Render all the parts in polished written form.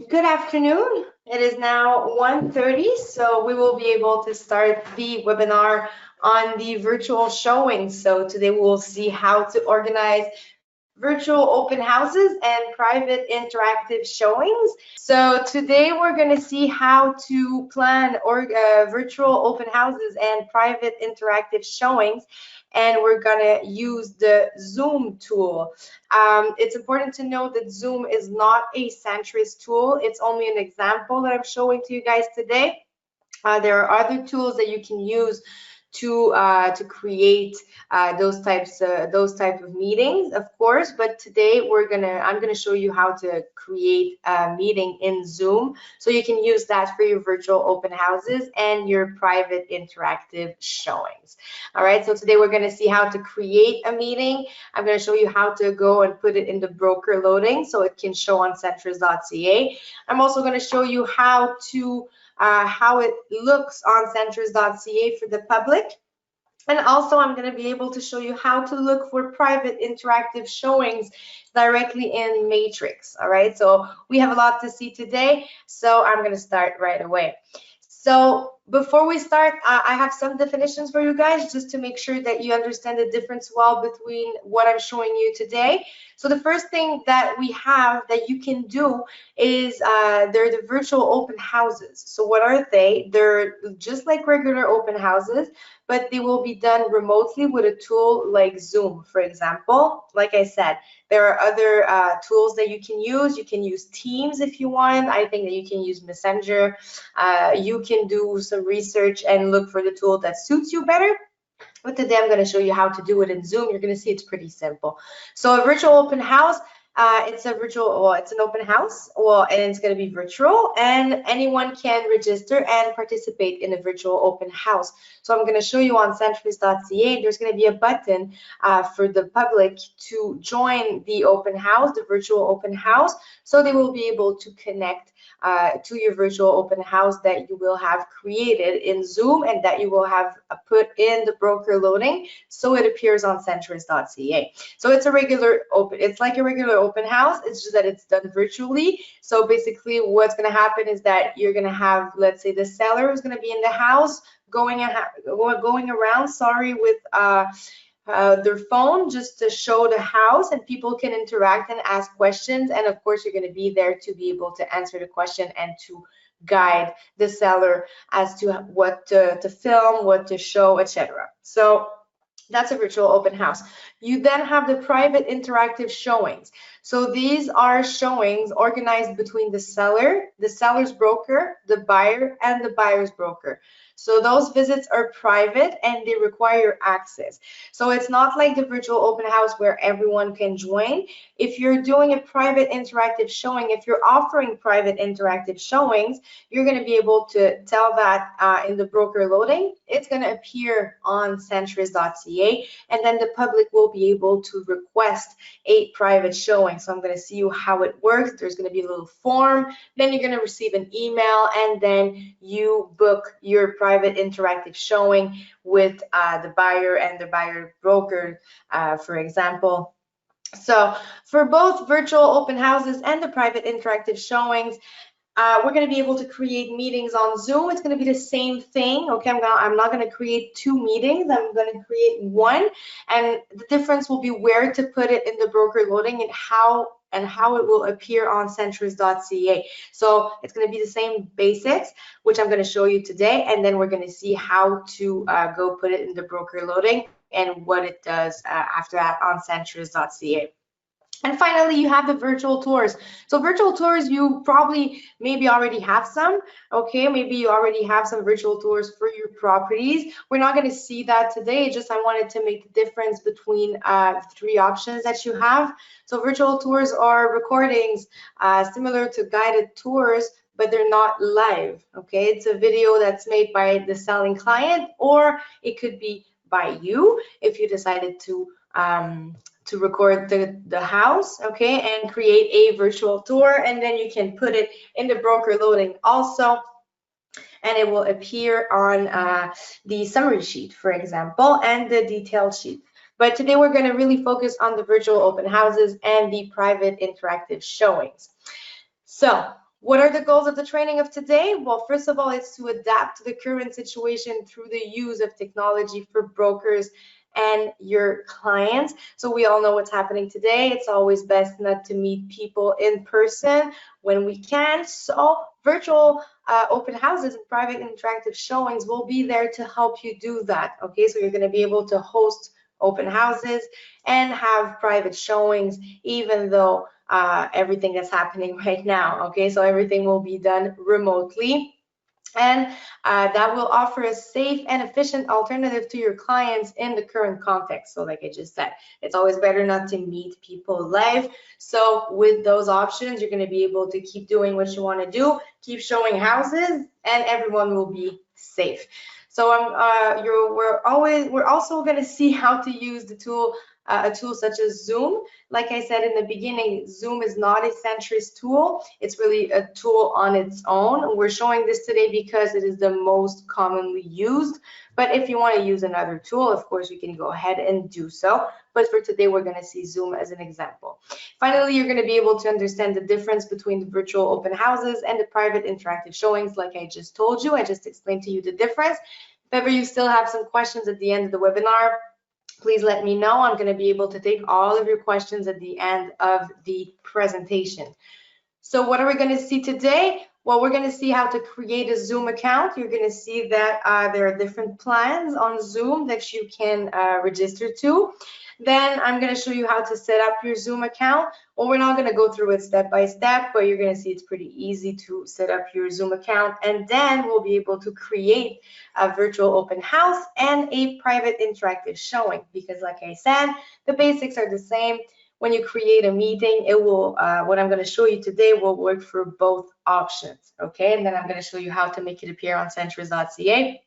Good afternoon. It is now 1:30, so we will be able to start the webinar on the virtual showing. So today we will see how to organize virtual open houses and private interactive showings. So today we're going to see how to plan virtual open houses and private interactive showings, and we're going to use the Zoom tool. It's important to know that Zoom is not a centrist tool. It's only an example that I'm showing to you guys today. There are other tools that you can use to create those type of meetings, of course. But today I'm gonna show you how to create a meeting in Zoom, so you can use that for your virtual open houses and your private interactive showings. All right. So today we're gonna see how to create a meeting. I'm gonna show you how to go and put it in the broker loading so it can show on centris.ca. I'm also gonna show you how it looks on centris.ca for the public. And also I'm going to be able to show you how to look for private interactive showings directly in Matrix. All right, so we have a lot to see today, so I'm going to start right away. So before we start, I have some definitions for you guys just to make sure that you understand the difference well between what I'm showing you today. So the first thing that we have that you can do is they're the virtual open houses. So what are they? They're just like regular open houses, but they will be done remotely with a tool like Zoom, for example. Like I said, there are other tools that you can use. You can use Teams if you want. I think that you can use Messenger. You can do some research and look for the tool that suits you better. But today I'm going to show you how to do it in Zoom. You're going to see it's pretty simple. So a virtual open house, it's an open house, and it's going to be virtual, and anyone can register and participate in a virtual open house. So I'm going to show you on centris.ca. There's going to be a button for the public to join the open house, the virtual open house, so they will be able to connect to your virtual open house that you will have created in Zoom and that you will have put in the broker loading, so it appears on centris.ca. So it's like a regular open house. It's just that it's done virtually. So basically what's going to happen is that you're going to have, let's say, the seller is going to be in the house going around, with their phone just to show the house, and people can interact and ask questions. And of course, you're going to be there to be able to answer the question and to guide the seller as to what to film, what to show, etc. So that's a virtual open house. You then have the private interactive showings. So these are showings organized between the seller, the seller's broker, the buyer, and the buyer's broker. So those visits are private and they require access. So it's not like the virtual open house where everyone can join. If you're doing a private interactive showing, if you're offering private interactive showings, you're going to be able to tell that in the broker loading. It's going to appear on centris.ca, and then the public will be able to request a private showing. So I'm going to see you how it works. There's going to be a little form, then you're going to receive an email, and then you book your private interactive showing with the buyer and the buyer broker, for example. So for both virtual open houses and the private interactive showings, we're going to be able to create meetings on Zoom. It's going to be the same thing. Okay, I'm not going to create two meetings. I'm going to create one, and the difference will be where to put it in the broker loading and how it will appear on centris.ca. So it's going to be the same basics, which I'm going to show you today, and then we're going to see how to go put it in the broker loading and what it does after that on centris.ca. And finally, you have the virtual tours. So virtual tours, you probably maybe already have some, okay? Maybe you already have some virtual tours for your properties. We're not going to see that today, just I wanted to make the difference between the three options that you have. So virtual tours are recordings similar to guided tours, but they're not live, okay? It's a video that's made by the selling client, or it could be by you if you decided to record the house, okay, and create a virtual tour, and then you can put it in the broker loading also, and it will appear on the summary sheet, for example, and the detailed sheet. But today we're going to really focus on the virtual open houses and the private interactive showings. So What are the goals of the training of today? Well, first of all, it's to adapt to the current situation through the use of technology for brokers and your clients. So we all know what's happening today. It's always best not to meet people in person when we can. So virtual open houses and private interactive showings will be there to help you do that. Okay, so you're going to be able to host open houses and have private showings, even though everything that's happening right now. Okay, so everything will be done remotely. And that will offer a safe and efficient alternative to your clients in the current context. So like I just said, it's always better not to meet people live. So with those options, you're going to be able to keep doing what you want to do, keep showing houses, and everyone will be safe. So we're also going to see how to use the tool, a tool such as Zoom. Like I said in the beginning, Zoom is not a centrist tool. It's really a tool on its own. We're showing this today because it is the most commonly used. But if you want to use another tool, of course, you can go ahead and do so. But for today, we're going to see Zoom as an example. Finally, you're going to be able to understand the difference between the virtual open houses and the private interactive showings. Like I just told you, I just explained to you the difference. If ever you still have some questions at the end of the webinar, please let me know. I'm going to be able to take all of your questions at the end of the presentation. So what are we going to see today? Well, we're going to see how to create a Zoom account. You're going to see that there are different plans on Zoom that you can register to. Then I'm going to show you how to set up your Zoom account. Well, we're not going to go through it step by step, but you're going to see it's pretty easy to set up your Zoom account. And then we'll be able to create a virtual open house and a private interactive showing, because like I said, the basics are the same. When you create a meeting, it will, what I'm going to show you today will work for both options, okay? And then I'm going to show you how to make it appear on centris.ca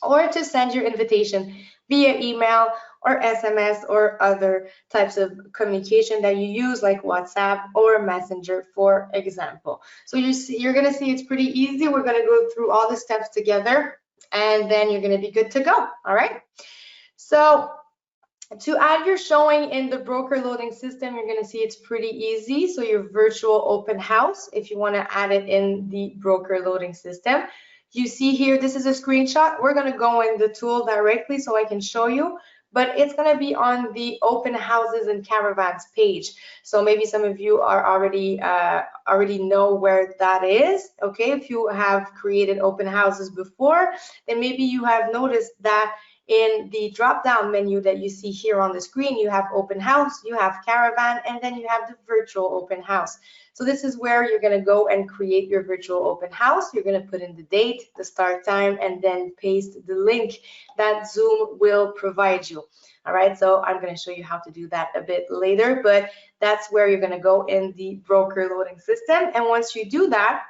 or to send your invitation via email or SMS or other types of communication that you use, like WhatsApp or Messenger, for example. So you're going to see it's pretty easy. We're going to go through all the steps together, and then you're going to be good to go, all right? So to add your showing in the broker loading system, you're going to see it's pretty easy. So your virtual open house, if you want to add it in the broker loading system, you see here, this is a screenshot. We're going to go in the tool directly so I can show you, but it's going to be on the open houses and caravans page. So maybe some of you are already know where that is. Okay, if you have created open houses before, then maybe you have noticed that in the drop-down menu that you see here on the screen, you have open house, you have caravan, and then you have the virtual open house. So this is where you're going to go and create your virtual open house. You're going to put in the date, the start time, and then paste the link that Zoom will provide you. All right, so I'm going to show you how to do that a bit later, but that's where you're going to go in the broker loading system. And once you do that,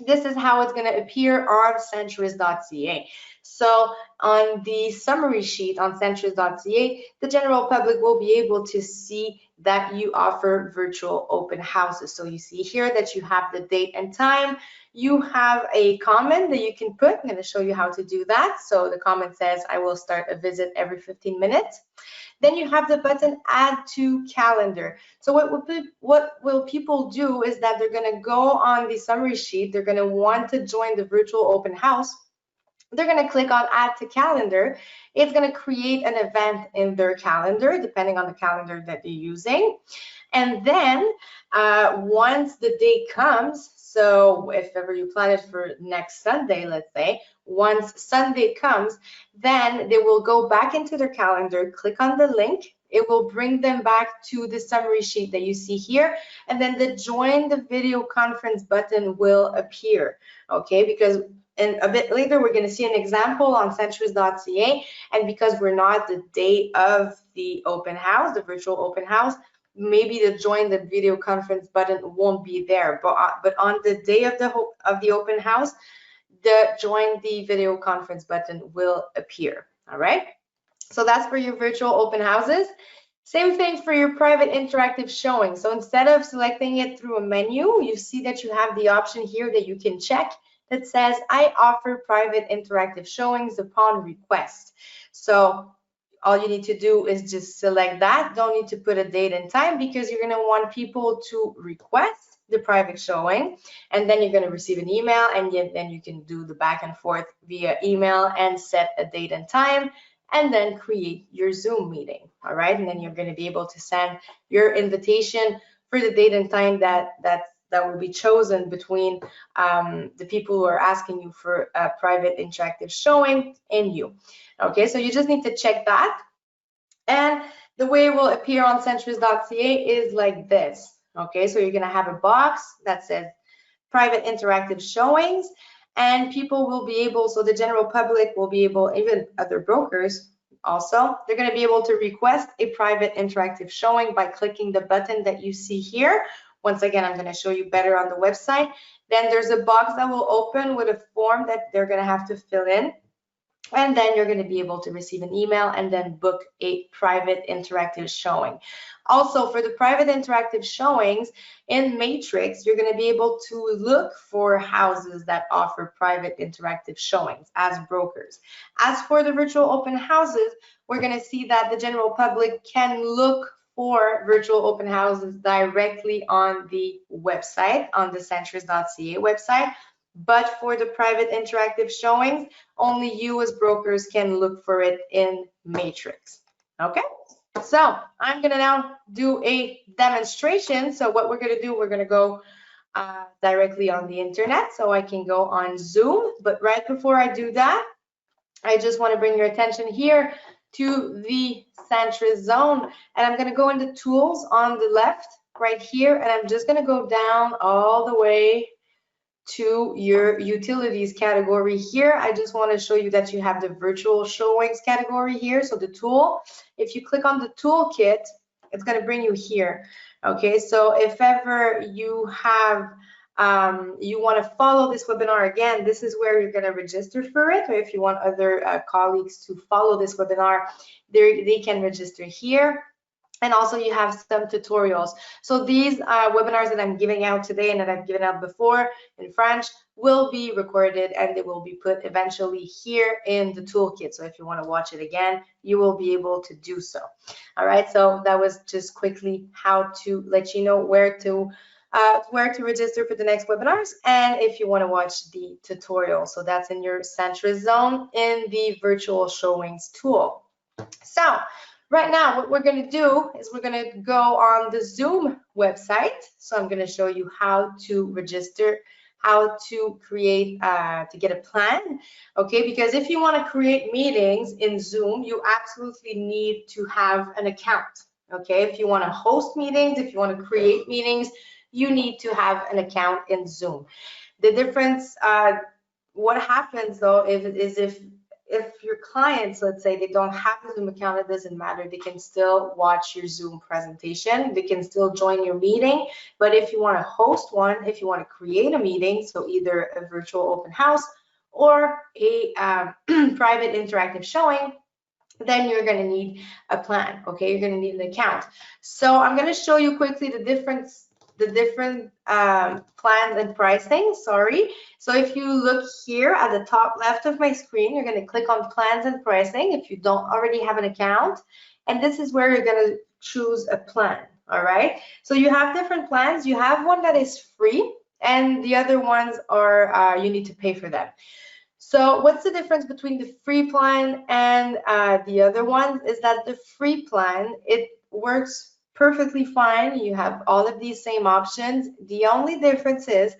this is how it's going to appear on centris.ca. So on the summary sheet on centris.ca, the general public will be able to see that you offer virtual open houses. So you see here that you have the date and time. You have a comment that you can put. I'm going to show you how to do that. So the comment says, I will start a visit every 15 minutes. Then you have the button add to calendar. So what will people do is that they're going to go on the summary sheet. They're going to want to join the virtual open house. They're going to click on add to calendar. It's going to create an event in their calendar, depending on the calendar that they're using. And then once the date comes, so if ever you plan it for next Sunday, let's say, once Sunday comes, then they will go back into their calendar, click on the link. It will bring them back to the summary sheet that you see here, and then the join the video conference button will appear, okay? Because and a bit later, we're going to see an example on centris.ca, and because we're not the day of the open house, the virtual open house, maybe the join the video conference button won't be there, but on the day of the open house, the join the video conference button will appear. All right, so that's for your virtual open houses. Same thing for your private interactive showing. So instead of selecting it through a menu, you see that you have the option here that you can check that says I offer private interactive showings upon request. So all you need to do is just select that. Don't need to put a date and time because you're going to want people to request the private showing, and then you're going to receive an email, and then you can do the back and forth via email and set a date and time, and then create your Zoom meeting. All right, and then you're going to be able to send your invitation for the date and time that will be chosen between the people who are asking you for a private interactive showing and you. Okay, so you just need to check that. And the way it will appear on centris.ca is like this. Okay, so you're going to have a box that says private interactive showings, and people will be able, so the general public will be able, even other brokers also, they're going to be able to request a private interactive showing by clicking the button that you see here. Once again, I'm going to show you better on the website. Then there's a box that will open with a form that they're going to have to fill in. And then you're going to be able to receive an email and then book a private interactive showing. Also, for the private interactive showings in Matrix, you're going to be able to look for houses that offer private interactive showings as brokers. As for the virtual open houses, we're going to see that the general public can look for virtual open houses directly on the website, on the centris.ca website. But for the private interactive showings, only you as brokers can look for it in Matrix. Okay, so I'm gonna now do a demonstration. So what we're gonna do, we're gonna go directly on the internet, so I can go on Zoom. But right before I do that, I just want to bring your attention here to the Centris zone, and I'm gonna go into tools on the left right here, and I'm just gonna go down all the way to your utilities category here. I just want to show you that you have the virtual showings category here. So the tool, if you click on the toolkit, it's going to bring you here. Okay, so if ever you have you want to follow this webinar again, this is where you're going to register for it, or if you want other colleagues to follow this webinar, they can register here. And also you have some tutorials. So these webinars that I'm giving out today and that I've given out before in French will be recorded, and they will be put eventually here in the toolkit. So if you want to watch it again, you will be able to do so. All right, so that was just quickly how to let you know where to register for the next webinars, and if you want to watch the tutorial. So that's in your Centris zone in the virtual showings tool. So right now, what we're going to do is we're going to go on the Zoom website. So I'm going to show you how to register, how to create, to get a plan. Okay, because if you want to create meetings in Zoom, you absolutely need to have an account. Okay, if you want to host meetings, if you want to create meetings, you need to have an account in Zoom. The difference, what happens though, is if your clients, let's say they don't have a Zoom account, it doesn't matter. They can still watch your Zoom presentation. They can still join your meeting. But if you want to host one, if you want to create a meeting, so either a virtual open house or a private interactive showing, then you're going to need a plan. Okay, you're going to need an account. So I'm going to show you quickly the different plans and pricing. Sorry. So if you look here at the top left of my screen, you're going to click on plans and pricing if you don't already have an account, and this is where you're going to choose a plan. All right, so you have different plans. You have one that is free, and the other ones are you need to pay for them. So what's the difference between the free plan and the other ones is that the free plan, it works perfectly fine. You have all of these same options. The only difference is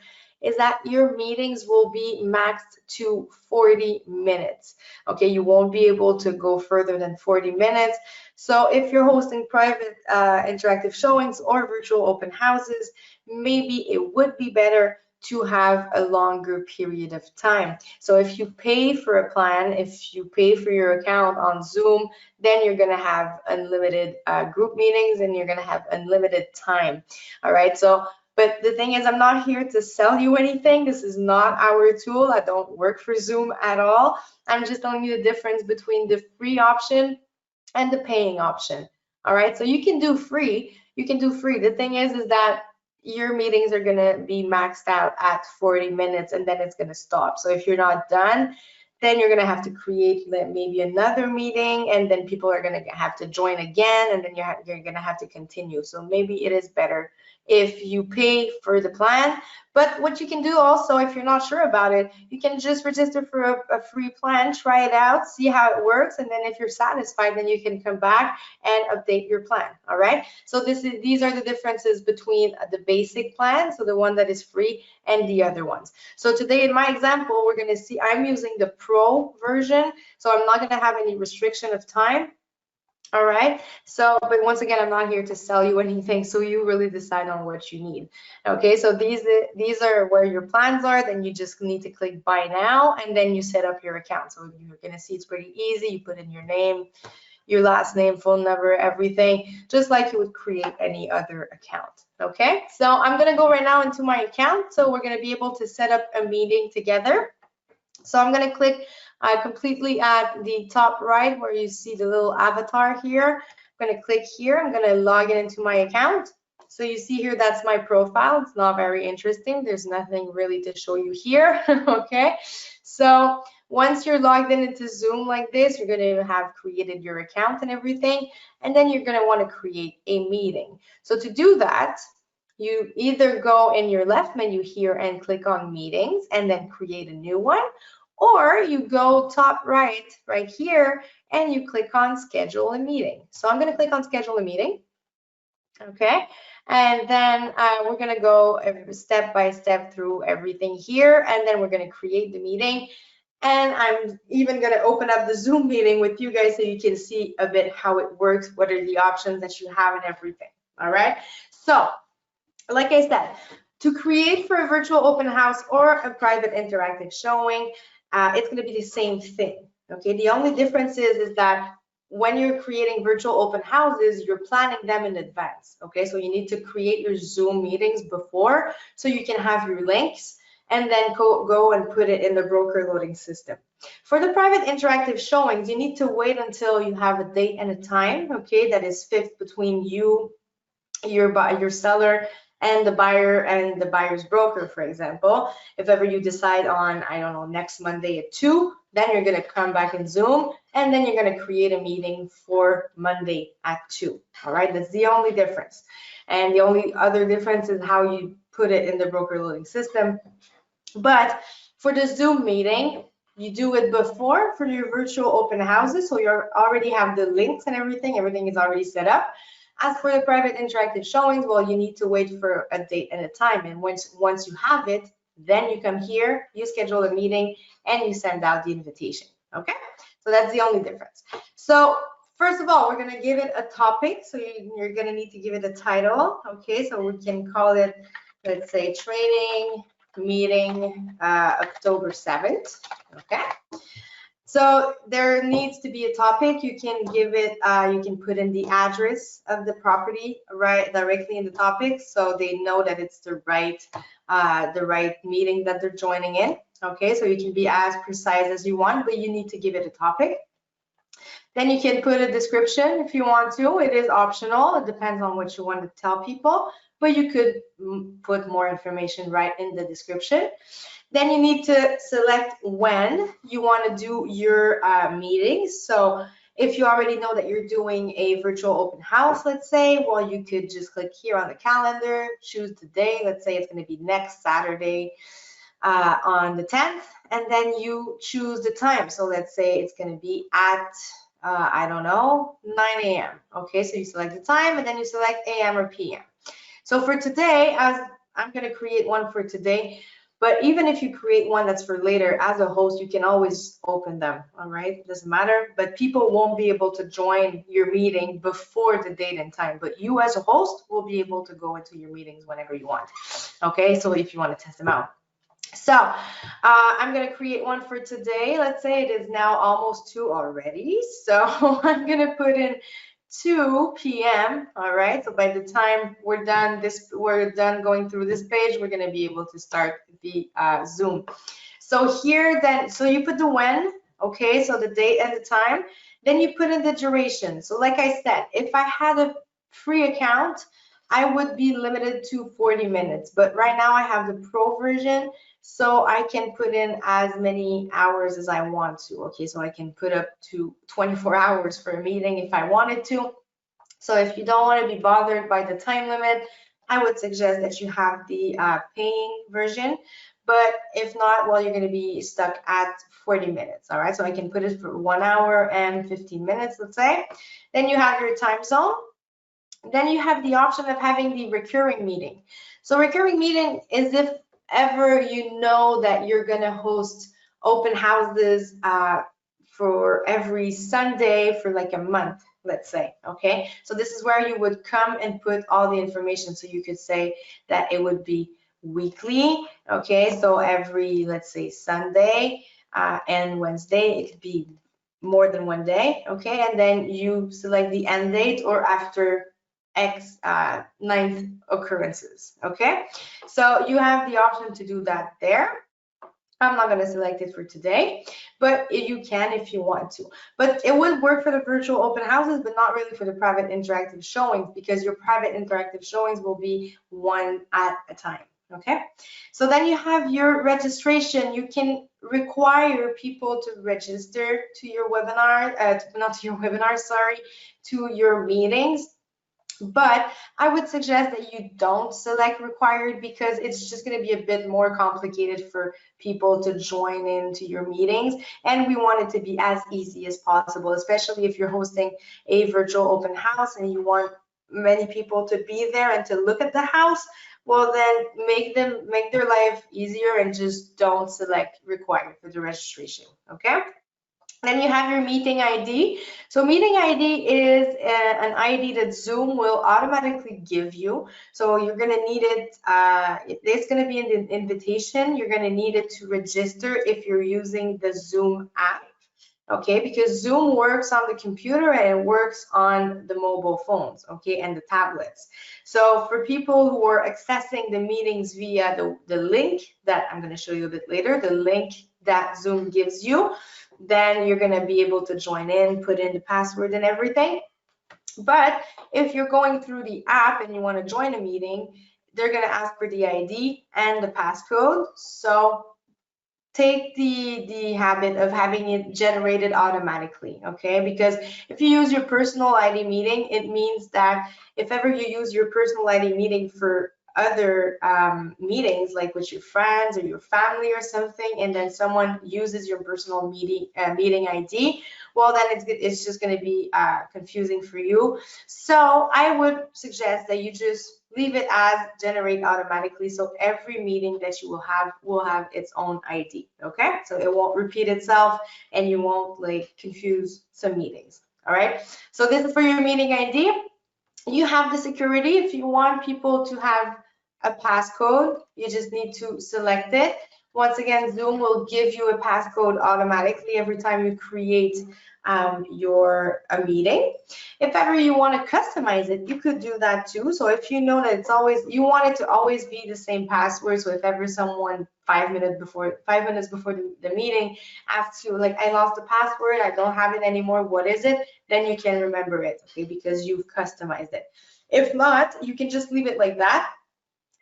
that your meetings will be maxed to 40 minutes. Okay, you won't be able to go further than 40 minutes. So if you're hosting private interactive showings or virtual open houses, maybe it would be better to have a longer period of time. So if you pay for a plan, if you pay for your account on Zoom, then you're gonna have unlimited group meetings and you're gonna have unlimited time. All right, so, but the thing is, I'm not here to sell you anything. This is not our tool. I don't work for Zoom at all. I'm just telling you the difference between the free option and the paying option. All right, so you can do free. You can do free. The thing is that your meetings are going to be maxed out at 40 minutes and then it's going to stop. So if you're not done, then you're gonna have to create maybe another meeting, and then people are gonna have to join again, and then you're gonna have to continue. So maybe it is better if you pay for the plan. But what you can do also, if you're not sure about it, you can just register for a free plan, try it out, see how it works, and then if you're satisfied, then you can come back and update your plan. All right. So these are the differences between the basic plan, so the one that is free, and the other ones. So today in my example, we're going to see I'm using the Pro version, so I'm not going to have any restriction of time. All right. So, but once again, I'm not here to sell you anything, so you really decide on what you need. Okay. So these are where your plans are. Then you just need to click buy now, and then you set up your account. So you're going to see it's pretty easy. You put in your name, your last name, phone number, everything, just like you would create any other account. Okay. So I'm going to go right now into my account. So we're going to be able to set up a meeting together. So I'm going to click completely at the top right where you see the little avatar here. I'm going to click here. I'm going to log in into my account. So you see here, that's my profile. It's not very interesting. There's nothing really to show you here. Okay. So once you're logged in into Zoom like this, you're going to have created your account and everything. And then you're going to want to create a meeting. So to do that, you either go in your left menu here and click on meetings and then create a new one, or you go top right here and you click on schedule a meeting. So I'm going to click on schedule a meeting. Okay. And then we're going to go step by step through everything here, and then we're going to create the meeting. And I'm even going to open up the Zoom meeting with you guys so you can see a bit how it works, what are the options that you have and everything. All right. So like I said, to create for a virtual open house or a private interactive showing, it's going to be the same thing. Okay, the only difference is that when you're creating virtual open houses, you're planning them in advance. Okay, so you need to create your Zoom meetings before so you can have your links and then go and put it in the broker loading system. For the private interactive showings, you need to wait until you have a date and a time, okay, that is fixed between you, your seller, and the buyer and the buyer's broker. For example, if ever you decide on, I don't know, next Monday at 2, then you're going to come back in Zoom, and then you're going to create a meeting for Monday at 2. All right, that's the only difference. And the only other difference is how you put it in the broker loading system. But for the Zoom meeting, you do it before for your virtual open houses, so you already have the links and everything is already set up. As for the private interactive showings, well, you need to wait for a date and a time, and once you have it, then you come here, you schedule a meeting, and you send out the invitation. Okay, so that's the only difference. So first of all, we're going to give it a topic, so you're going to need to give it a title. Okay, so we can call it, let's say, training meeting October 7th. Okay. So there needs to be a topic. You can give it, you can put in the address of the property right directly in the topic, so they know that it's the right meeting that they're joining in. Okay, so you can be as precise as you want, but you need to give it a topic. Then you can put a description if you want to. It is optional. It depends on what you want to tell people, but you could put more information right in the description. Then you need to select when you want to do your meetings. So if you already know that you're doing a virtual open house, let's say, well, you could just click here on the calendar, choose the day. Let's say it's going to be next Saturday on the 10th, and then you choose the time. So let's say it's going to be at, I don't know, 9 a.m. Okay, so you select the time, and then you select a.m. or p.m. So for today, as I'm going to create one for today, but even if you create one that's for later, as a host, you can always open them, all right? It doesn't matter, but people won't be able to join your meeting before the date and time, but you as a host will be able to go into your meetings whenever you want, okay? So if you want to test them out. So I'm going to create one for today. Let's say it is now almost 2 already. So I'm going to put in 2 p.m. All right. So by the time we're done going through this page, we're going to be able to start the Zoom. So here then, so you put the when, okay, so the date and the time. Then you put in the duration. So like I said, if I had a free account, I would be limited to 40 minutes. But right now I have the Pro version, So I can put in as many hours as I want to. Okay, so I can put up to 24 hours for a meeting if I wanted to. So if you don't want to be bothered by the time limit, I would suggest that you have the paying version. But if not, well, you're going to be stuck at 40 minutes. All right, so I can put it for 1 hour and 15 minutes, let's say. Then you have your time zone. Then you have the option of having the recurring meeting. So recurring meeting is if ever you know that you're going to host open houses for every Sunday for like a month, let's say. Okay, so this is where you would come and put all the information. So you could say that it would be weekly. Okay, so every, let's say, Sunday and Wednesday, it could be more than one day. Okay, and then you select the end date or after X ninth occurrences. Okay, so you have the option to do that there. I'm not going to select it for today, but you can if you want to. But it would work for the virtual open houses, but not really for the private interactive showings, because your private interactive showings will be one at a time. Okay, so then you have your registration. You can require people to register to your webinar, not to your webinar, sorry, to your meetings. But I would suggest that you don't select required, because it's just going to be a bit more complicated for people to join into your meetings. And we want it to be as easy as possible, especially if you're hosting a virtual open house and you want many people to be there and to look at the house. Well, then make their life easier and just don't select required for the registration. Okay. Then you have your meeting ID. So meeting ID is an ID that Zoom will automatically give you. So you're going to need it, it's going to be in the invitation. You're going to need it to register if you're using the Zoom app. Okay, because Zoom works on the computer and it works on the mobile phones, okay, and the tablets. So for people who are accessing the meetings via the link that I'm going to show you a bit later, the link that Zoom gives you, then you're going to be able to join in, put in the password and everything. But if you're going through the app and you want to join a meeting, they're going to ask for the ID and the passcode. So take the habit of having it generated automatically, okay? Because if you use your personal ID meeting, it means that if ever you use your personal ID meeting for other meetings, like with your friends or your family or something, and then someone uses your personal meeting ID, well, then it's just going to be confusing for you. So I would suggest that you just leave it as generate automatically, so every meeting that you will have its own ID. Okay, so it won't repeat itself and you won't like confuse some meetings. All right, so this is for your meeting ID. You have the security. If you want people to have a passcode, you just need to select it. Once again, Zoom will give you a passcode automatically every time you create your meeting. If ever you want to customize it, you could do that too. So if you know that it's always, you want it to always be the same password. So if ever someone 5 minutes before the meeting asks you, like, I lost the password, I don't have it anymore, what is it? Then you can remember it, okay, because you've customized it. If not, you can just leave it like that.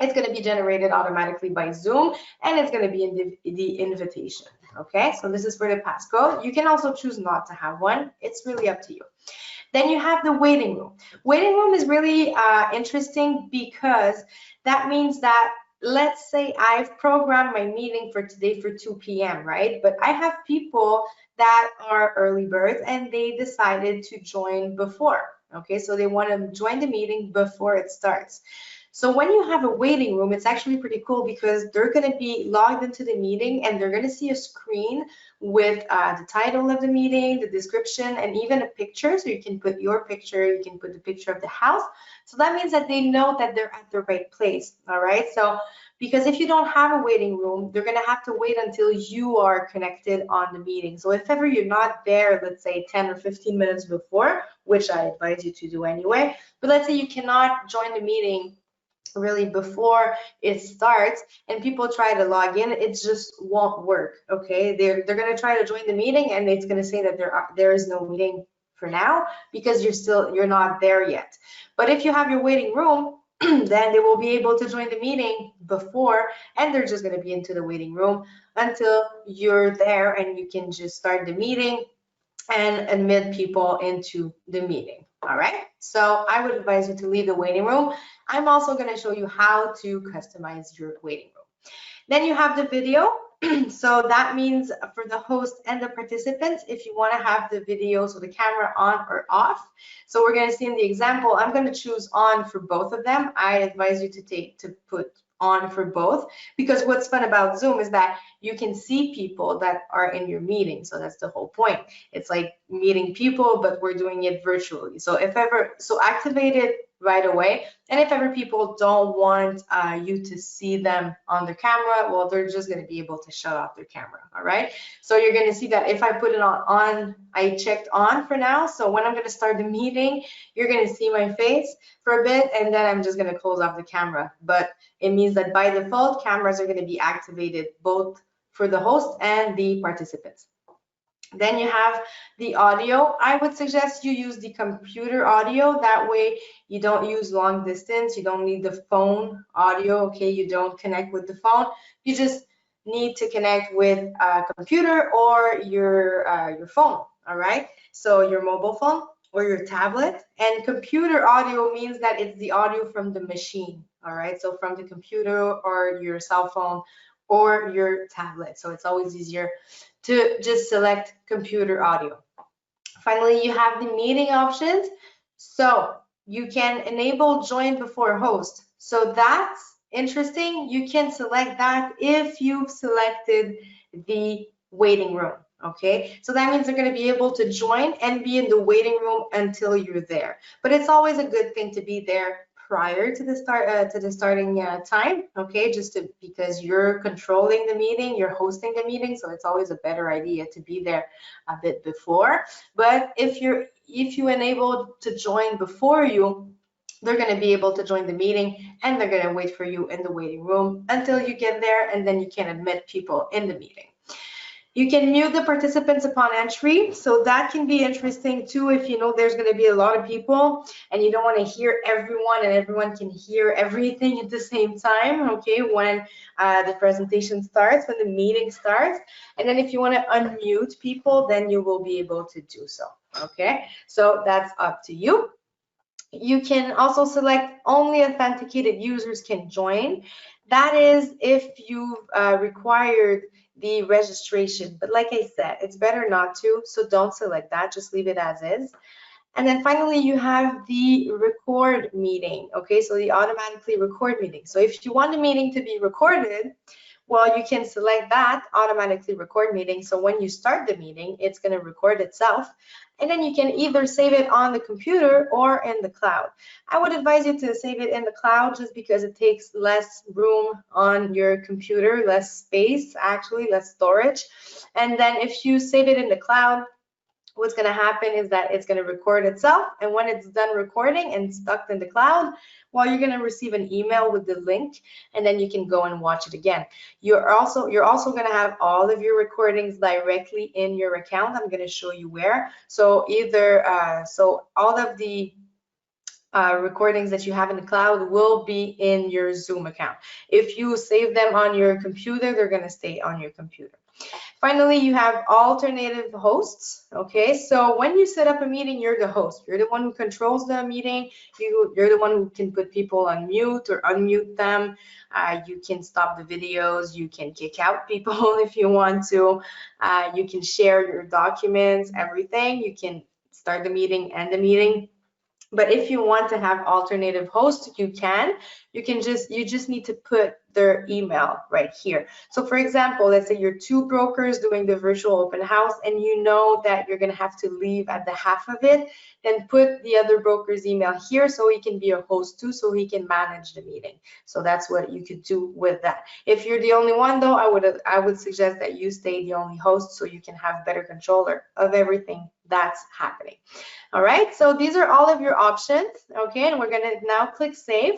It's going to be generated automatically by Zoom, and it's going to be in the invitation. Okay, so this is for the passcode. You can also choose not to have one. It's really up to you. Then you have the waiting room. Waiting room is really interesting, because that means that, let's say I've programmed my meeting for today for 2 p.m., right? But I have people that are early birds and they decided to join before. Okay, so they want to join the meeting before it starts. So when you have a waiting room, it's actually pretty cool, because they're going to be logged into the meeting and they're going to see a screen with the title of the meeting, the description, and even a picture. So you can put your picture, you can put the picture of the house. So that means that they know that they're at the right place. All right. So because if you don't have a waiting room, they're going to have to wait until you are connected on the meeting. So if ever you're not there, let's say 10 or 15 minutes before, which I advise you to do anyway, but let's say you cannot join the meeting really before it starts and people try to log in, it just won't work. Okay, they're going to try to join the meeting and it's going to say that there is no meeting for now, because you're not there yet. But if you have your waiting room, then they will be able to join the meeting before, and they're just going to be into the waiting room until you're there and you can just start the meeting and admit people into the meeting. All right, so I would advise you to leave the waiting room. I'm also going to show you how to customize your waiting room. Then you have the video. So that means for the host and the participants, if you want to have the video, so the camera on or off. So we're going to see in the example, I'm going to choose on for both of them. I advise you to put on for both, because what's fun about Zoom is that you can see people that are in your meeting. So that's the whole point. It's like meeting people, but we're doing it virtually. So if ever, so activate it right away. And if ever people don't want you to see them on their camera, well, they're just going to be able to shut off their camera. All right. So you're going to see that if I put it on, I checked on for now. So when I'm going to start the meeting, you're going to see my face for a bit, and then I'm just going to close off the camera. But it means that by default, cameras are going to be activated both for the host and the participants. Then you have the audio. I would suggest you use the computer audio. That way you don't use long distance. You don't need the phone audio, okay? You don't connect with the phone. You just need to connect with a computer or your phone, all right? So your mobile phone or your tablet. And computer audio means that it's the audio from the machine, all right? So from the computer or your cell phone or your tablet. So it's always easier to just select computer audio. Finally, you have the meeting options. So you can enable join before host. So that's interesting. You can select that if you've selected the waiting room. Okay, so that means they're going to be able to join and be in the waiting room until you're there. But it's always a good thing to be there prior to the starting time, okay, just because you're controlling the meeting, you're hosting the meeting, so it's always a better idea to be there a bit before. But if you enable to join before you, they're going to be able to join the meeting, and they're going to wait for you in the waiting room until you get there, and then you can admit people in the meeting. You can mute the participants upon entry, so that can be interesting too if you know there's going to be a lot of people and you don't want to hear everyone and everyone can hear everything at the same time, okay, when the presentation starts, when the meeting starts. And then if you want to unmute people, then you will be able to do so, okay? So that's up to you. You can also select only authenticated users can join. That is if you've required the registration, but like I said, it's better not to, so don't select that, just leave it as is. And then finally, you have the record meeting, okay, so the automatically record meeting. So if you want the meeting to be recorded, well, you can select that automatically record meeting. So when you start the meeting, it's going to record itself. And then you can either save it on the computer or in the cloud. I would advise you to save it in the cloud just because it takes less room on your computer, less space, actually, less storage. And then if you save it in the cloud, what's going to happen is that it's going to record itself, and when it's done recording and stuck in the cloud, well, you're going to receive an email with the link, and then you can go and watch it again. You're also going to have all of your recordings directly in your account. I'm going to show you where. So either so all of the recordings that you have in the cloud will be in your Zoom account. If you save them on your computer, they're going to stay on your computer. Finally, you have alternative hosts, okay? So when you set up a meeting, you're the host. You're the one who controls the meeting. You're the one who can put people on mute or unmute them. You can stop the videos. You can kick out people if you want to. You can share your documents, everything. You can start the meeting, end the meeting. But if you want to have alternative hosts, you just need to put their email right here. So for example, let's say you're two brokers doing the virtual open house and you know that you're going to have to leave at the half of it, then put the other broker's email here so he can be a host too, so he can manage the meeting. So that's what you could do with that. If you're the only one though, I would suggest that you stay the only host so you can have better control of everything that's happening. All right, so these are all of your options, okay, and we're gonna now click save.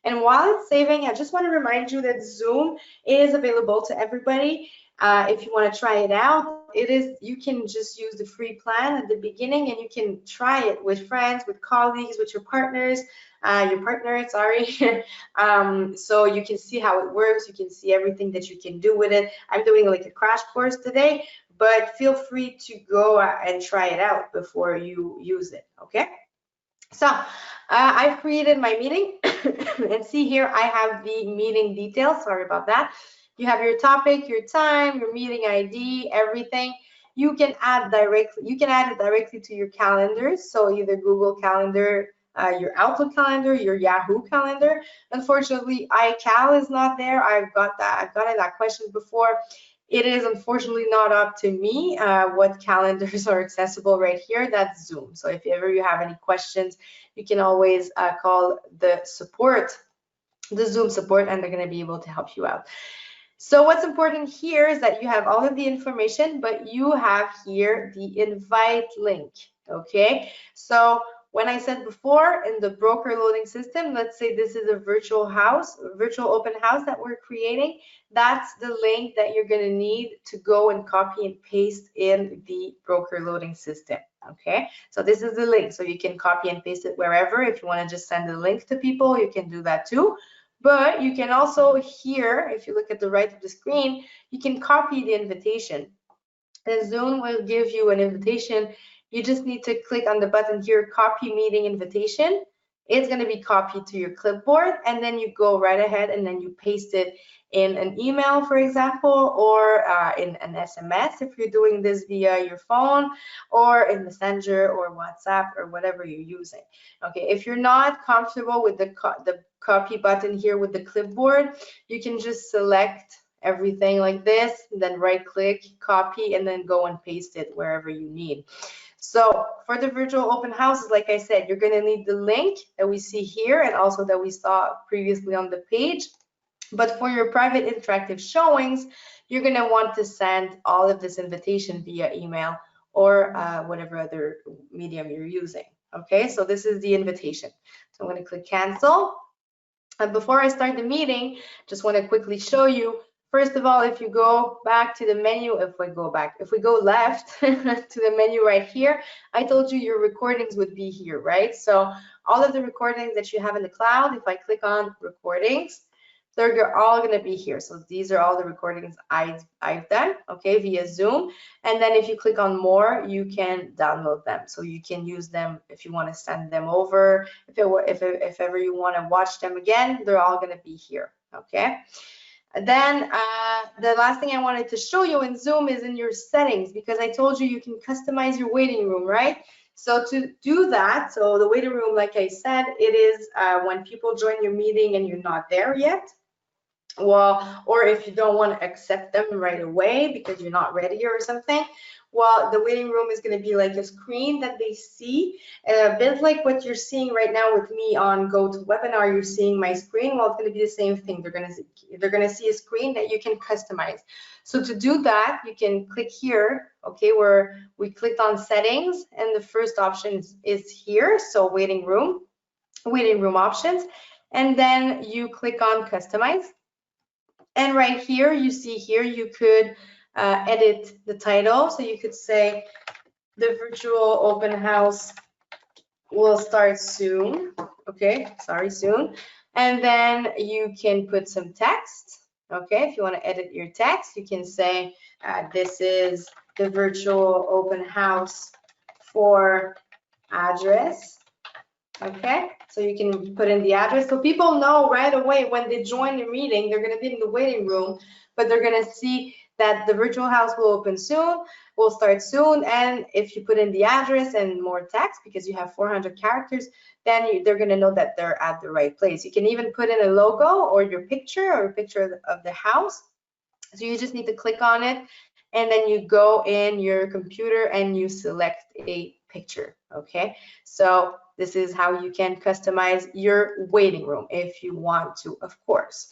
And while it's saving, I just want to remind you that Zoom is available to everybody. If you want to try it out, you can just use the free plan at the beginning, and you can try it with friends, with colleagues, with your partners, sorry. So you can see how it works. You can see everything that you can do with it. I'm doing like a crash course today, but feel free to go and try it out before you use it, okay? So I've created my meeting and see here I have the meeting details. Sorry about that. You have your topic, your time, your meeting ID, everything. You can add it directly to your calendars. So either Google Calendar, your Outlook calendar, your Yahoo calendar. Unfortunately, iCal is not there. I've gotten that question before. It is unfortunately not up to me what calendars are accessible right here. That's Zoom. So if ever you have any questions, you can always call the Zoom support, and they're going to be able to help you out. So what's important here is that you have all of the information, but you have here the invite link, okay? So when I said before, in the broker loading system, let's say this is a virtual open house that we're creating. That's the link that you're going to need to go and copy and paste in the broker loading system, okay? So this is the link, so you can copy and paste it wherever. If you want to just send a link to people, you can do that too. But you can also here, if you look at the right of the screen, you can copy the invitation. And Zoom will give you an invitation. You just need to click on the button here, copy meeting invitation. It's going to be copied to your clipboard, and then you go right ahead and then you paste it in an email, for example, or in an SMS if you're doing this via your phone, or in Messenger or WhatsApp or whatever you're using. Okay, if you're not comfortable with the copy button here with the clipboard, you can just select everything like this, then right click, copy, and then go and paste it wherever you need. So for the virtual open houses, like I said, you're going to need the link that we see here and also that we saw previously on the page. But for your private interactive showings, you're going to want to send all of this invitation via email or whatever other medium you're using. Okay, so this is the invitation. So I'm going to click cancel. And before I start the meeting, just want to quickly show you. First of all, if you go back to the menu, if we go left to the menu right here, I told you your recordings would be here, right? So all of the recordings that you have in the cloud, if I click on recordings, they're all going to be here. So these are all the recordings I've done, okay, via Zoom. And then if you click on more, you can download them. So you can use them if you want to send them over. If ever you want to watch them again, they're all going to be here, okay? Then the last thing I wanted to show you in Zoom is in your settings, because I told you you can customize your waiting room, right? So to do that, so the waiting room, like I said, it is when people join your meeting and you're not there yet. Well, or if you don't want to accept them right away because you're not ready or something, well, the waiting room is going to be like a screen that they see, a bit like what you're seeing right now with me on GoToWebinar. You're seeing my screen. Well, it's going to be the same thing. They're going to see a screen that you can customize. So to do that, you can click here, okay, where we clicked on settings, and the first option is here. So waiting room options, and then you click on customize. And right here, you see here, you could edit the title. So you could say the virtual open house will start soon. Okay, sorry, soon. And then you can put some text. Okay, if you want to edit your text, you can say this is the virtual open house for address. Okay, so you can put in the address so people know right away when they join the meeting. They're going to be in the waiting room, but they're going to see that the virtual house will open soon, will start soon. And if you put in the address and more text, because you have 400 characters, then they're going to know that they're at the right place. You can even put in a logo or your picture or a picture of the house. So you just need to click on it, and then you go in your computer and you select a picture. Okay, so this is how you can customize your waiting room if you want to, of course.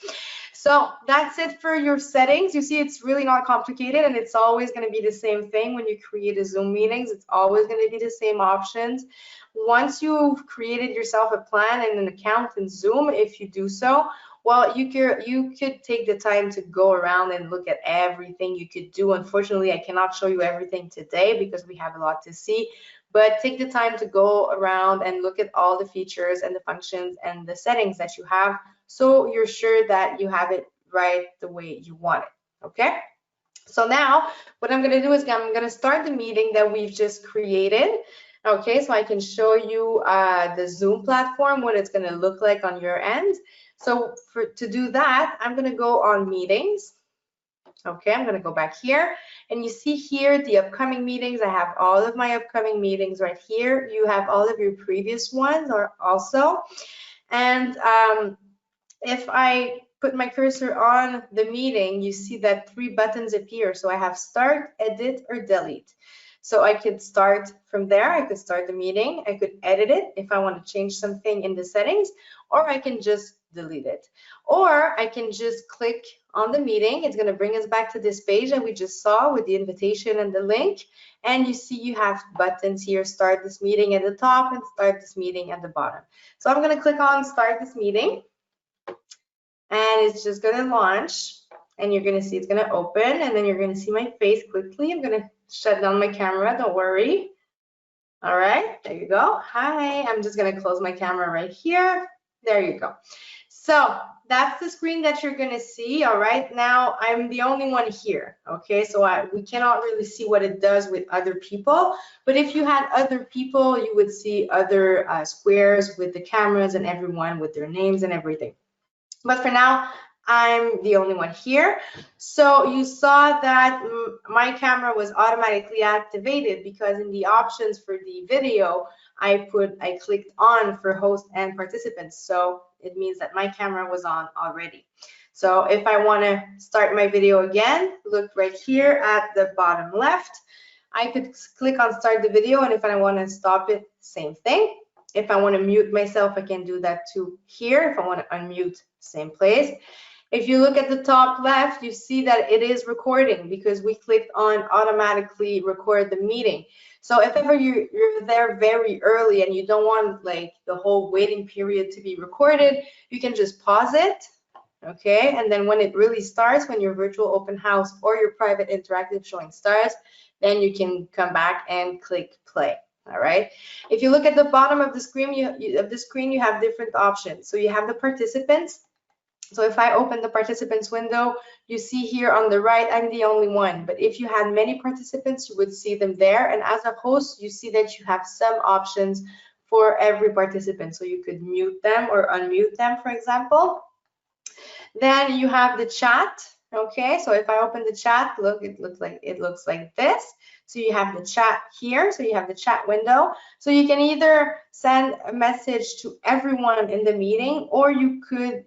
So that's it for your settings. You see, it's really not complicated, and it's always going to be the same thing when you create a Zoom meetings. It's always going to be the same options. Once you've created yourself a plan and an account in Zoom, if you do so, Well, you could take the time to go around and look at everything you could do. Unfortunately, I cannot show you everything today because we have a lot to see, but take the time to go around and look at all the features and the functions and the settings that you have, so you're sure that you have it right the way you want it. Okay? So now what I'm going to do is I'm going to start the meeting that we've just created. Okay, so I can show you the Zoom platform, what it's going to look like on your end. So to do that, I'm going to go on meetings. Okay, I'm going to go back here, and you see here the upcoming meetings. I have all of my upcoming meetings right here. You have all of your previous ones or also. And if I put my cursor on the meeting, you see that 3 buttons appear. So I have start, edit, or delete. So I could start from there. I could start the meeting. I could edit it if I want to change something in the settings, or I can just delete it. Or I can just click on the meeting. It's going to bring us back to this page that we just saw with the invitation and the link. And you see you have buttons here, start this meeting at the top and start this meeting at the bottom. So I'm going to click on start this meeting. And it's just going to launch, and you're going to see it's going to open, and then you're going to see my face quickly. I'm going to shut down my camera, don't worry. All right, there you go. Hi, I'm just going to close my camera right here. There you go. So that's the screen that you're going to see. All right, now I'm the only one here. Okay, so we cannot really see what it does with other people, but if you had other people, you would see other squares with the cameras and everyone with their names and everything. But for now, I'm the only one here. So you saw that my camera was automatically activated because in the options for the video, I clicked on for host and participants. So it means that my camera was on already. So if I want to start my video again, look right here at the bottom left. I could click on start the video, and if I want to stop it, same thing. If I want to mute myself, I can do that too here. If I want to unmute, same place. If you look at the top left, you see that it is recording because we clicked on automatically record the meeting. So if ever you're there very early and you don't want like the whole waiting period to be recorded, you can just pause it. Okay, and then when it really starts, when your virtual open house or your private interactive showing starts, then you can come back and click play. All right. If you look at the bottom of the screen, you have different options. So you have the participants. So if I open the participants window, you see here on the right, I'm the only one. But if you had many participants, you would see them there. And as a host, you see that you have some options for every participant. So you could mute them or unmute them, for example. Then you have the chat. Okay, so if I open the chat, look, it looks like this. So you have the chat here, so you have the chat window. So you can either send a message to everyone in the meeting, or you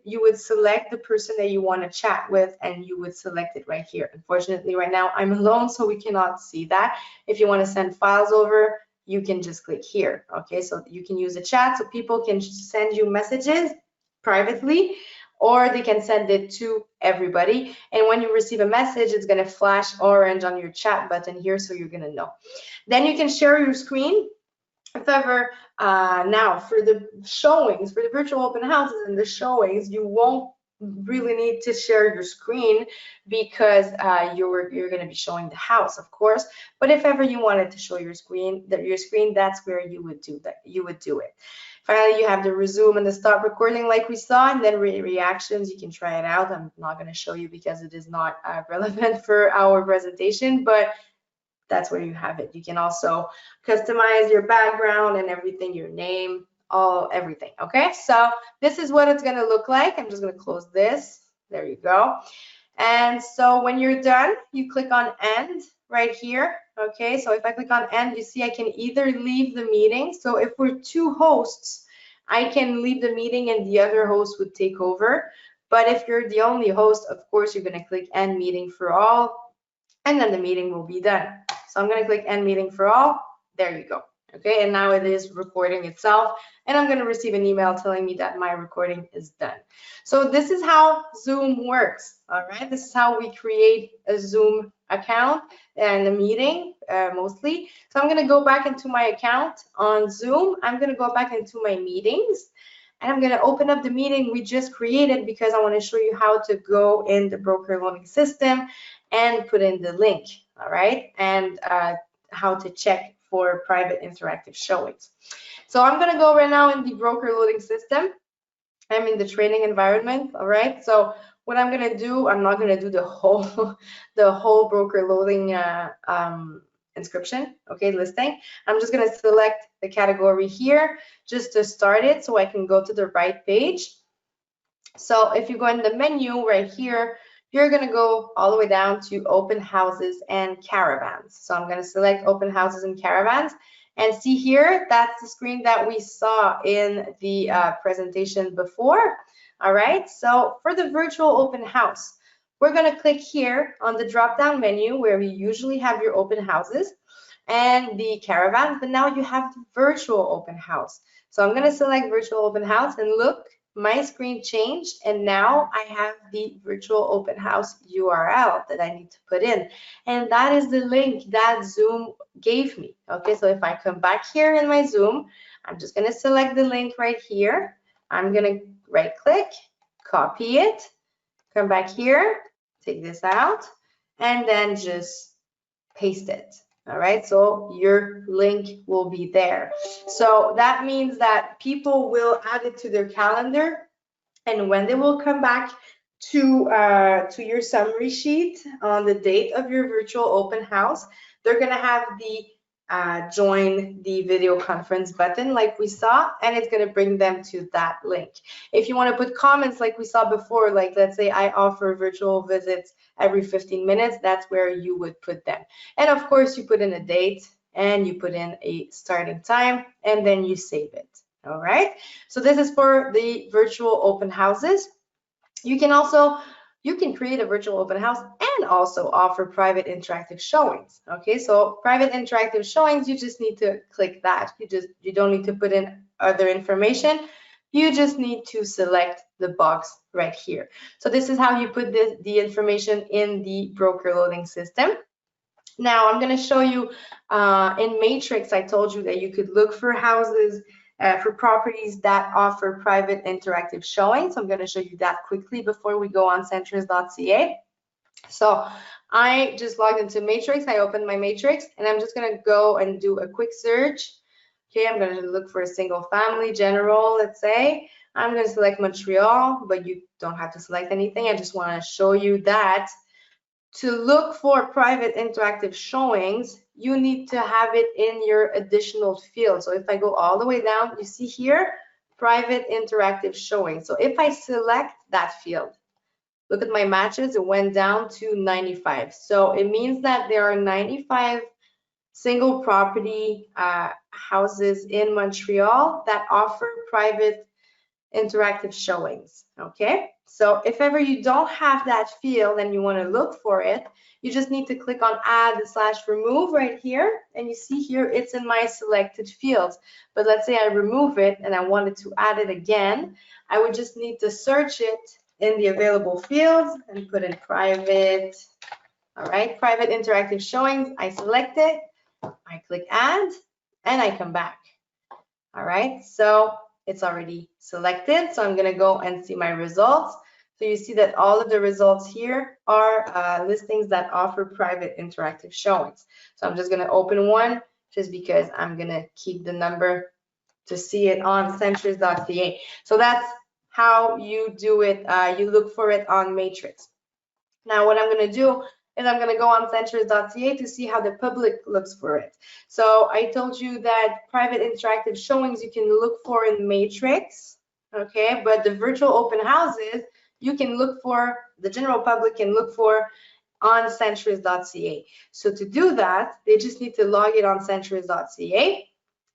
would select the person that you want to chat with, and you would select it right here. Unfortunately, right now I'm alone, so we cannot see that. If you want to send files over, you can just click here. Okay, so you can use the chat, so people can send you messages privately, or they can send it to everybody. And when you receive a message, it's going to flash orange on your chat button here, so you're going to know. Then you can share your screen. If ever, now for the showings, for the virtual open houses and the showings, you won't really need to share your screen because you're going to be showing the house, of course. But if ever you wanted to show your screen, that's where you would do that. You would do it. Finally, you have the resume and the stop recording like we saw, and then reactions. You can try it out. I'm not going to show you because it is not relevant for our presentation, but that's where you have it. You can also customize your background and everything, your name, everything. Okay, so this is what it's going to look like. I'm just going to close this. There you go. And so when you're done, you click on end right here. Okay, so if I click on end, you see I can either leave the meeting. So if we're 2 hosts, I can leave the meeting and the other host would take over. But if you're the only host, of course, you're going to click end meeting for all, and then the meeting will be done. So I'm going to click end meeting for all. There you go. Okay, and now it is recording itself, and I'm going to receive an email telling me that my recording is done. So this is how Zoom works. All right, this is how we create a Zoom account and a meeting mostly. So I'm going to go back into my account on Zoom. I'm going to go back into my meetings, And I'm going to open up the meeting we just created because I want to show you how to go in the broker loading system and put in the link, all right, and how to check for private interactive showings. So I'm going to go right now in the broker loading system. I'm in the training environment, all right? So what I'm gonna do, I'm not gonna do the whole the whole broker loading inscription, okay, listing. I'm just gonna select the category here just to start it so I can go to the right page. So if you go in the menu right here, you're gonna go all the way down to open houses and caravans. So I'm gonna select open houses and caravans. And see here, that's the screen that we saw in the presentation before. All right, so for the virtual open house, we're gonna click here on the drop-down menu where we usually have your open houses and the caravans, but now you have the virtual open house. So I'm gonna select virtual open house and look, my screen changed and now I have the virtual open house URL that I need to put in. And that is the link that Zoom gave me. Okay, so if I come back here in my Zoom, I'm just gonna select the link right here. I'm gonna right click, copy it, come back here, take this out, and then just paste it. All right, so your link will be there. So that means that people will add it to their calendar, and when they will come back to your summary sheet on the date of your virtual open house, they're gonna have the join the video conference button like we saw, and it's going to bring them to that link. If you want to put comments like we saw before, like let's say I offer virtual visits every 15 minutes, that's where you would put them. And of course you put in a date and you put in a starting time and then you save it. All right, so this is for the virtual open houses. You can create a virtual open house and also offer private interactive showings. Okay, so private interactive showings, you just need to click that. You don't need to put in other information. You just need to select the box right here. So this is how you put the information in the broker loading system. Now I'm going to show you in Matrix, I told you that you could look for houses for properties that offer private interactive showing. So I'm going to show you that quickly before we go on centers.ca. So I just logged into Matrix. I opened my Matrix and I'm just going to go and do a quick search. Okay, I'm going to look for a single family general, let's say. I'm going to select Montreal, but you don't have to select anything. I just want to show you that to look for private interactive showings, you need to have it in your additional field. So if I go all the way down, you see here, private interactive showing. So if I select that field, look at my matches, it went down to 95. So it means that there are 95 single property houses in Montreal that offer private interactive showings. Okay, so if ever you don't have that field and you want to look for it, you just need to click on add/remove right here, and you see here it's in my selected fields. But let's say I remove it and I wanted to add it again, I would just need to search it in the available fields and put in private. All right, private interactive showings. I select it, I click add, and I come back. All right, so it's already selected. So I'm going to go and see my results. So you see that all of the results here are listings that offer private interactive showings. So I'm just going to open one just because I'm going to keep the number to see it on centers.ca. So that's how you do it. You look for it on Matrix. Now what I'm going to do is I'm going to go on centers.ca to see how the public looks for it. So I told you that private interactive showings you can look for in Matrix, okay, but the virtual open houses you can look for, the general public can look for on centers.ca. So to do that, they just need to log in on centers.ca,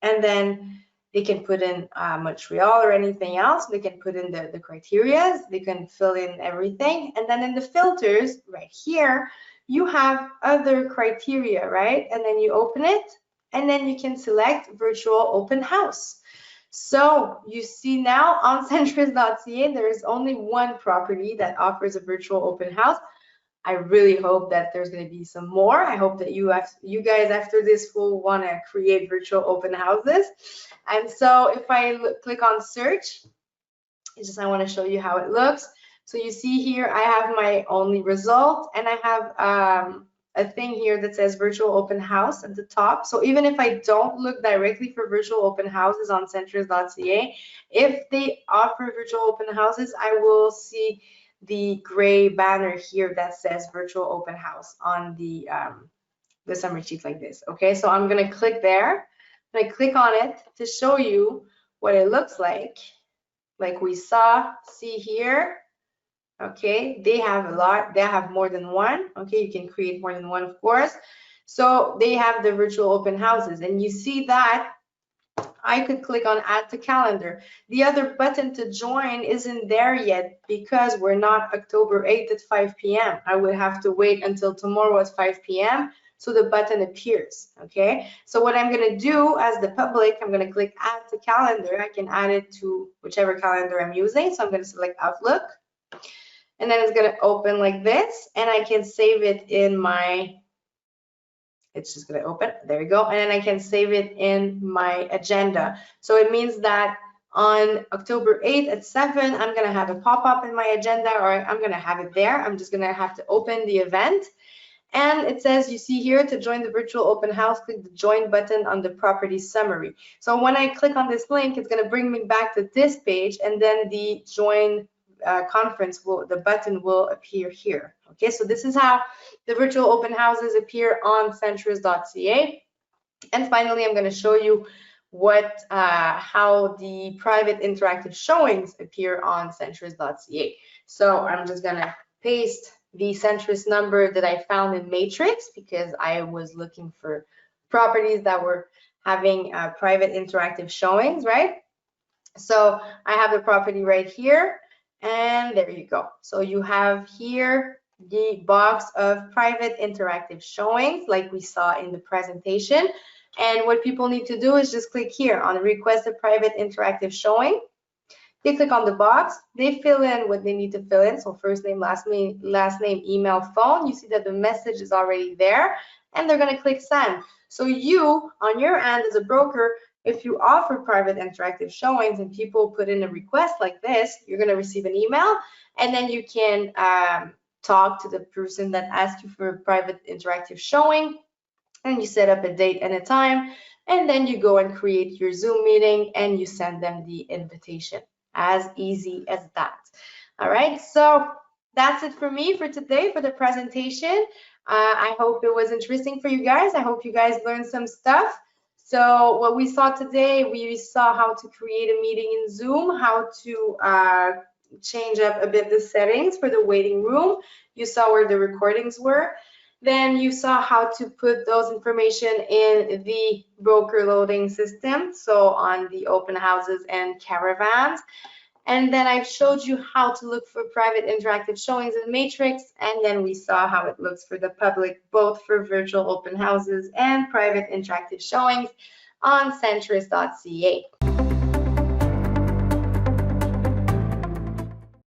and then they can put in Montreal or anything else. They can put in the criteria. They can fill in everything. And then in the filters right here, you have other criteria, right? And then you open it, and then you can select virtual open house. So you see now on centers.ca, there is only one property that offers a virtual open house. I really hope that there's going to be some more. I hope that you guys after this will want to create virtual open houses. And so if I click on search, It's just I want to show you how it looks. So you see here, I have my only result, and I have a thing here that says virtual open house at the top. So even if I don't look directly for virtual open houses on centris.ca, if they offer virtual open houses, I will see the gray banner here that says virtual open house on the summary sheet like this. Okay, so I'm gonna click there. I'm gonna click on it to show you what it looks like we saw. See here. Okay, they have a lot, they have more than one. Okay, you can create more than one, of course. So they have the virtual open houses, and you see that I could click on add to calendar. The other button to join isn't there yet because we're not October 8th at 5 p.m. I would have to wait until tomorrow at 5 p.m. so the button appears. Okay, so what I'm going to do as the public, I'm going to click add to calendar. I can add it to whichever calendar I'm using. So I'm going to select Outlook, and then it's going to open like this, and I can save it in my, it's just going to open, there we go, and then I can save it in my agenda. So it means that on October 8th at 7, I'm going to have a pop-up in my agenda, or I'm going to have it there. I'm just going to have to open the event, and it says, you see here, to join the virtual open house, click the join button on the property summary. So when I click on this link, it's going to bring me back to this page, and then the join conference the button will appear here. Okay, so this is how the virtual open houses appear on centris.ca. And finally, I'm going to show you how the private interactive showings appear on centris.ca. So I'm just going to paste the Centris number that I found in Matrix because I was looking for properties that were having private interactive showings, right? So I have the property right here, and there you go. So you have here the box of private interactive showings like we saw in the presentation. And what people need to do is just click here on request a private interactive showing. They click on the box, they fill in what they need to fill in. So first name, last name, email, phone. You see that the message is already there, and they're going to click send. So you, on your end as a broker, if you offer private interactive showings and people put in a request like this, you're going to receive an email, and then you can talk to the person that asked you for a private interactive showing, and you set up a date and a time, and then you go and create your Zoom meeting and you send them the invitation. As easy as that. All right, so that's it for me for today for the presentation. I hope it was interesting for you guys. I hope you guys learned some stuff. So what we saw today, we saw how to create a meeting in Zoom, how to change up a bit the settings for the waiting room. You saw where the recordings were. Then you saw how to put those information in the broker loading system, so on the open houses and caravans. And then I showed you how to look for private interactive showings in Matrix, and then we saw how it looks for the public, both for virtual open houses and private interactive showings on centris.ca.